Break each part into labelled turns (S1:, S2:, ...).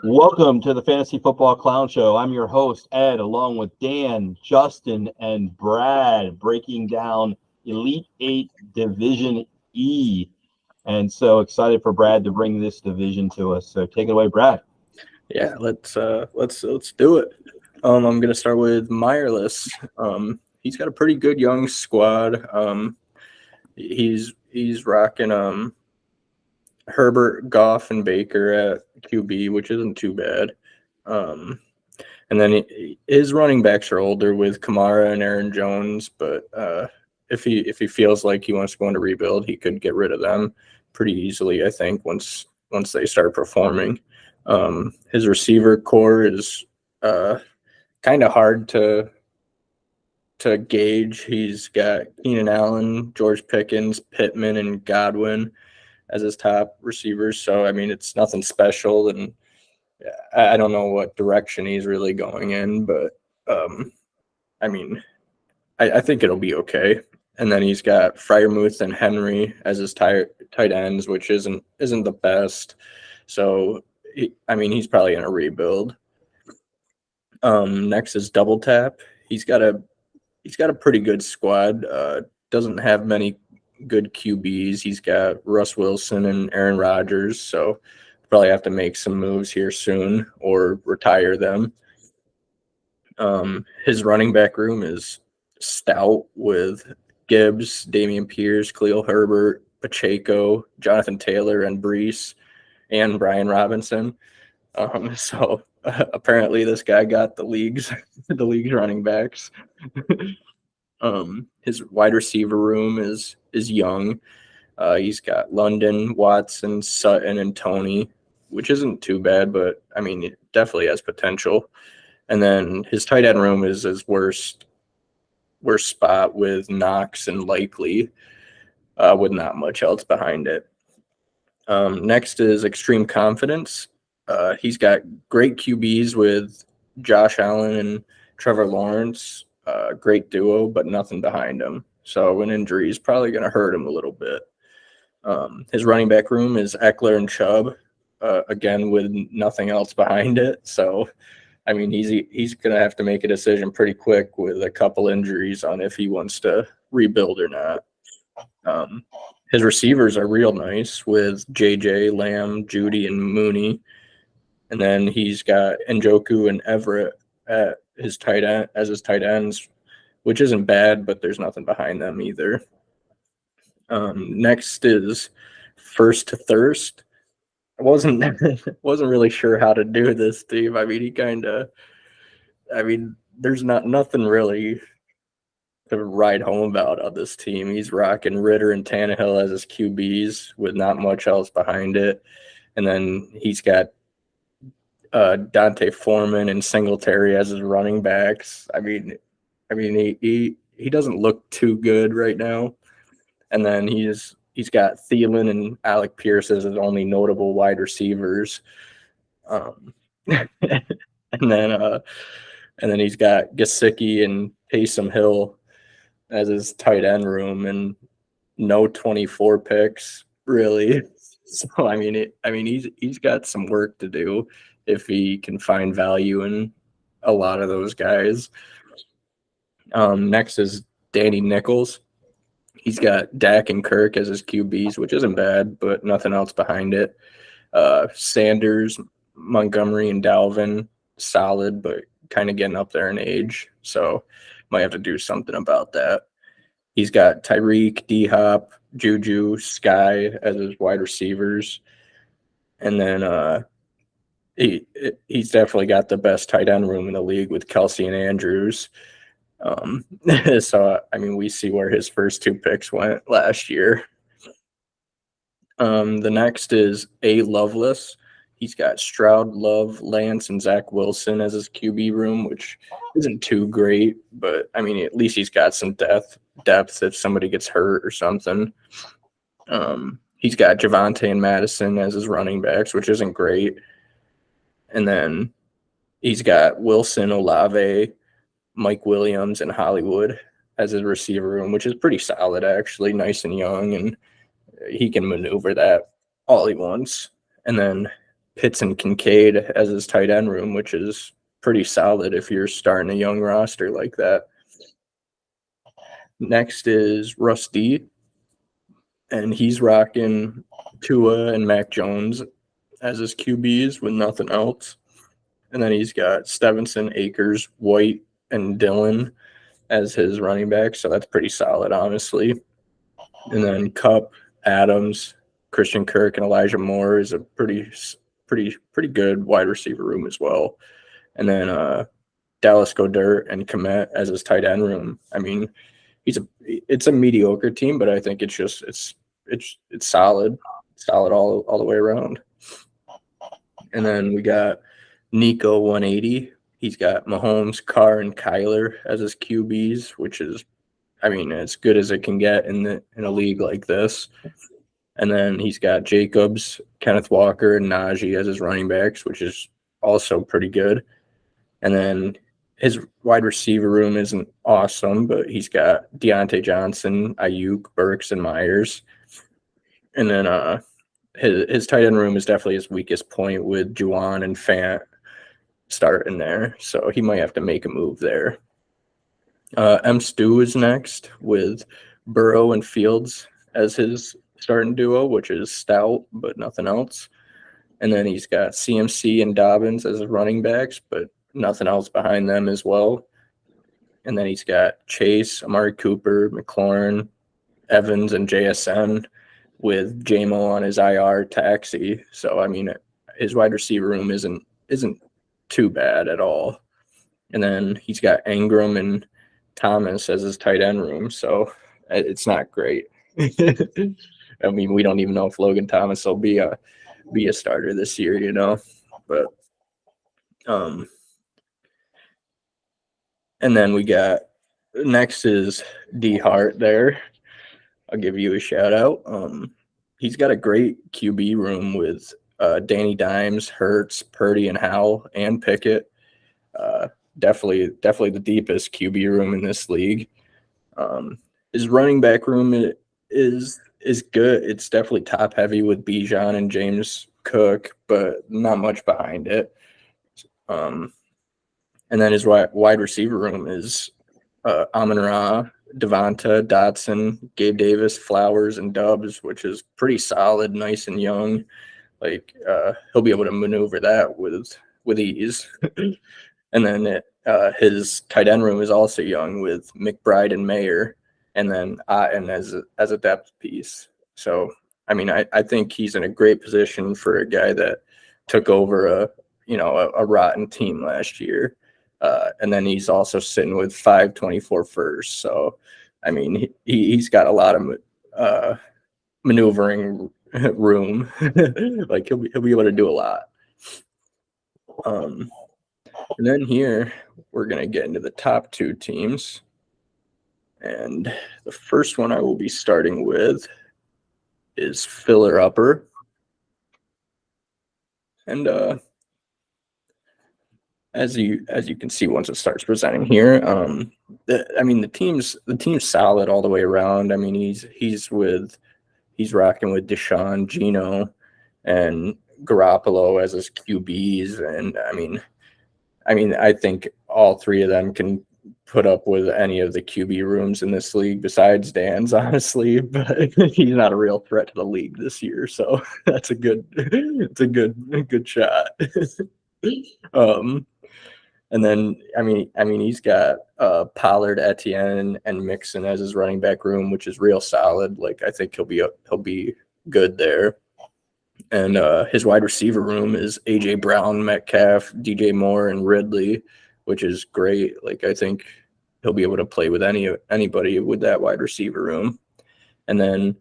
S1: Welcome to the Fantasy Football Clown Show. I'm your host, Ed, along with Dan, Justin, and Brad, breaking down Elite Eight Division E. And so excited for Brad to bring this division to us. So take it away, Brad.
S2: Yeah, let's do it. I'm gonna start with Meyerless. He's got a pretty good young squad. He's rocking Herbert, Goff, and Baker at QB, which isn't too bad. And then his running backs are older with Kamara and Aaron Jones, but if he feels like he wants to go into rebuild, he could get rid of them pretty easily, I think, once they start performing. His receiver core is kind of hard to gauge. He's got Keenan Allen, George Pickens, Pittman, and Godwin as his top receivers. So, I mean, it's nothing special, and I don't know what direction he's really going in, but I mean, I think it'll be okay. And then he's got Freiermuth and Henry as his tight ends, which isn't the best. So, he's probably in a rebuild. Next is Double Tap. He's got a pretty good squad. Doesn't have many good QBs. He's got Russ Wilson and Aaron Rodgers, so probably have to make some moves here soon or retire them. His running back room is stout with Gibbs, Dameon Pierce, Khalil Herbert, Pacheco, Jonathan Taylor, and Brees, and Brian Robinson. So apparently this guy got the league's running backs. His wide receiver room is young. He's got London, Watson, Sutton, and Tony, which isn't too bad, but I mean, it definitely has potential. And then his tight end room is his worst spot with Knox and Likely, with not much else behind it. Next is Extreme Confidence. He's got great QBs with Josh Allen and Trevor Lawrence. Great duo, but nothing behind him. So an injury is probably going to hurt him a little bit. His running back room is Eckler and Chubb, again with nothing else behind it. So, I mean, he's going to have to make a decision pretty quick with a couple injuries on if he wants to rebuild or not. His receivers are real nice with JJ, Lamb, Judy, and Mooney. And then he's got Njoku and Everett at his tight ends, which isn't bad, but there's nothing behind them either. Next is First to Thirst. I wasn't really sure how to do this, Steve. I mean, there's nothing really to ride home about on this team. He's rocking Ritter and Tannehill as his QBs with not much else behind it. And then he's got Dante Foreman and Singletary as his running backs. I mean, he doesn't look too good right now. And then he's got Thielen and Alec Pierce as his only notable wide receivers. And then he's got Gesicki and Taysom Hill as his tight end room, and no 24 picks really. So he's got some work to do if he can find value in a lot of those guys. Next is Danny Nichols. He's got Dak and Kirk as his QBs, which isn't bad, but nothing else behind it. Sanders, Montgomery, and Dalvin, solid, but kind of getting up there in age. So might have to do something about that. He's got Tyreek, D-Hop, Juju, Sky as his wide receivers. And then he's definitely got the best tight end room in the league with Kelsey and Andrews. So, I mean, we see where his first two picks went last year. The next is A. Loveless. He's got Stroud, Love, Lance, and Zach Wilson as his QB room, which isn't too great, but I mean, at least he's got some depth if somebody gets hurt or something. He's got Javonte and Madison as his running backs, which isn't great. And then he's got Wilson, Olave, Mike Williams, and Hollywood as his receiver room, which is pretty solid, actually, nice and young, and he can maneuver that all he wants. And then Pitts and Kincaid as his tight end room, which is pretty solid if you're starting a young roster like that. Next is Rusty, and he's rocking Tua and Mac Jones as his QBs with nothing else. And then he's got Stevenson, Akers, White, and Dillon as his running back. So that's pretty solid, honestly. And then Kupp, Adams, Christian Kirk, and Elijah Moore is a pretty good wide receiver room as well. And then Dallas Goedert and Kmet as his tight end room. I mean, it's a mediocre team, but I think it's solid all the way around. And then we got Nico 180. He's got Mahomes, Carr, and Kyler as his QBs, which is, I mean, as good as it can get in a league like this. And then he's got Jacobs, Kenneth Walker, and Najee as his running backs, which is also pretty good. And then his wide receiver room isn't awesome, but he's got Deontay Johnson, Ayuk, Burks, and Myers. And then his tight end room is definitely his weakest point with Juwan and Fant starting there. So he might have to make a move there. M. Stu is next with Burrow and Fields as his starting duo, which is stout, but nothing else. And then he's got CMC and Dobbins as his running backs, but nothing else behind them as well. And then he's got Chase, Amari Cooper, McLaurin, Evans, and JSN with JMO on his IR taxi. So, I mean, his wide receiver room isn't too bad at all. And then he's got Ingram and Thomas as his tight end room. So it's not great. I mean, we don't even know if Logan Thomas will be a starter this year, you know. But and then we got next is D Hart there. I'll give you a shout out. He's got a great QB room with Danny Dimes, Hurts, Purdy, and Howell, and Pickett. Definitely the deepest QB room in this league. His running back room is good. It's definitely top heavy with Bijan and James Cook, but not much behind it. And then his wide receiver room is Amon-Ra, Devonta, Dotson, Gabe Davis, Flowers, and Dubs, which is pretty solid, nice and young. Like he'll be able to maneuver that with ease. And then his tight end room is also young with McBride and Mayer, and then Otten as a depth piece. So I mean, I think he's in a great position for a guy that took over a rotten team last year. And then he's also sitting with 524 first. So, I mean, he's got a lot of maneuvering room. Like he'll be able to do a lot. And then here we're going to get into the top two teams. And the first one I will be starting with is Filler Upper. And as you can see once it starts presenting here, the team's solid all the way around. I mean, he's rocking with Deshaun, Geno, and Garoppolo as his QBs, and I think all three of them can put up with any of the QB rooms in this league besides Dan's, honestly, but he's not a real threat to the league this year, so that's a good shot. And then he's got Pollard, Etienne, and Mixon as his running back room, which is real solid. Like I think he'll be good there. And his wide receiver room is AJ Brown, Metcalf, DJ Moore, and Ridley, which is great. Like I think he'll be able to play with anybody with that wide receiver room. And then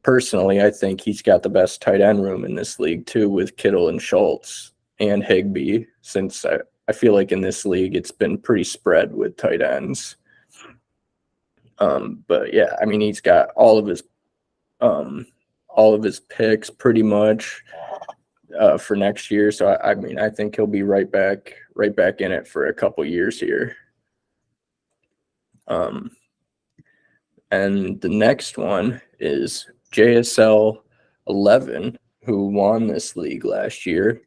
S2: personally, I think he's got the best tight end room in this league too, with Kittle and Schultz and Higbee, since I feel like in this league it's been pretty spread with tight ends. But yeah, I mean, he's got all of his picks pretty much for next year. So I think he'll be right back in it for a couple years here. And the next one is JSL 11, who won this league last year.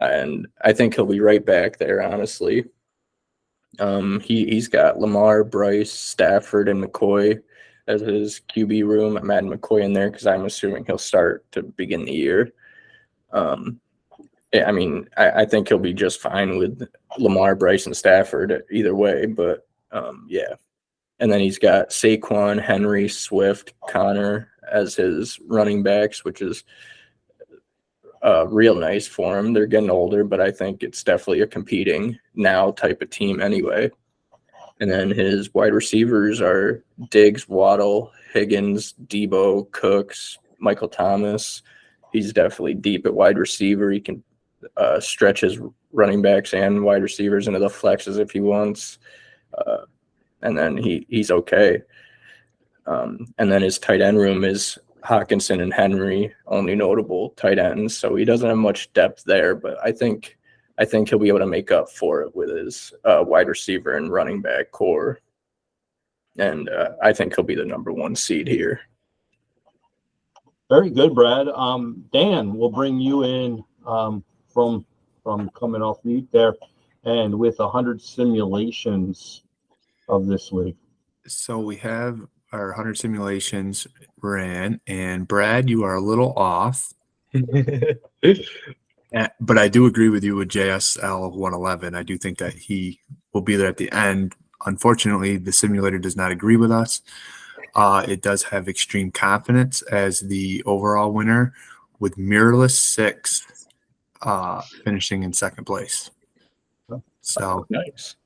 S2: and I think he'll be right back there, honestly. He's got Lamar, Bryce, Stafford, and McCoy as his QB room. I'm adding McCoy in there because I'm assuming he'll start to begin the year. I mean, I think he'll be just fine with Lamar, Bryce, and Stafford either way. But yeah, and then he's got Saquon, Henry, Swift, Connor as his running backs, which is real nice for him. They're getting older, but I think it's definitely a competing now type of team anyway. And then his wide receivers are Diggs, Waddle, Higgins, Debo, Cooks, Michael Thomas. He's definitely deep at wide receiver. He can stretch his running backs and wide receivers into the flexes if he wants. And then he's okay. And then his tight end room is Hawkinson and Henry, only notable tight ends. So he doesn't have much depth there, but I think he'll be able to make up for it with his wide receiver and running back core. And I think he'll be the number 1 seed here.
S1: Very good, Brad. Dan, we'll bring you in from coming off mute there, and with 100 simulations of this week.
S3: So we have our 100 simulations ran, and Brad, you are a little off. But I do agree with you with JSL 111. I do think that he will be there at the end. Unfortunately, the simulator does not agree with us. It does have Extreme Confidence as the overall winner, with Mirrorless 6 finishing in second place. So
S2: nice.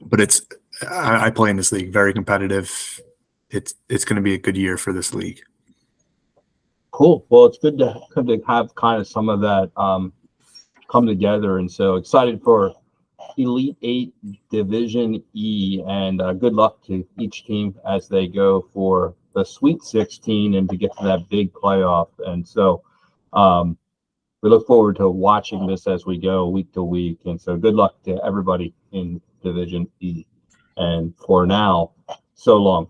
S3: But I play in this league, very competitive. It's going to be a good year for this league.
S1: Cool. Well, it's good to have kind of some of that come together, and so excited for Elite 8 Division E, and good luck to each team as they go for the Sweet 16 and to get to that big playoff. And so we look forward to watching this as we go week to week. And so good luck to everybody in Division E. And for now, so long.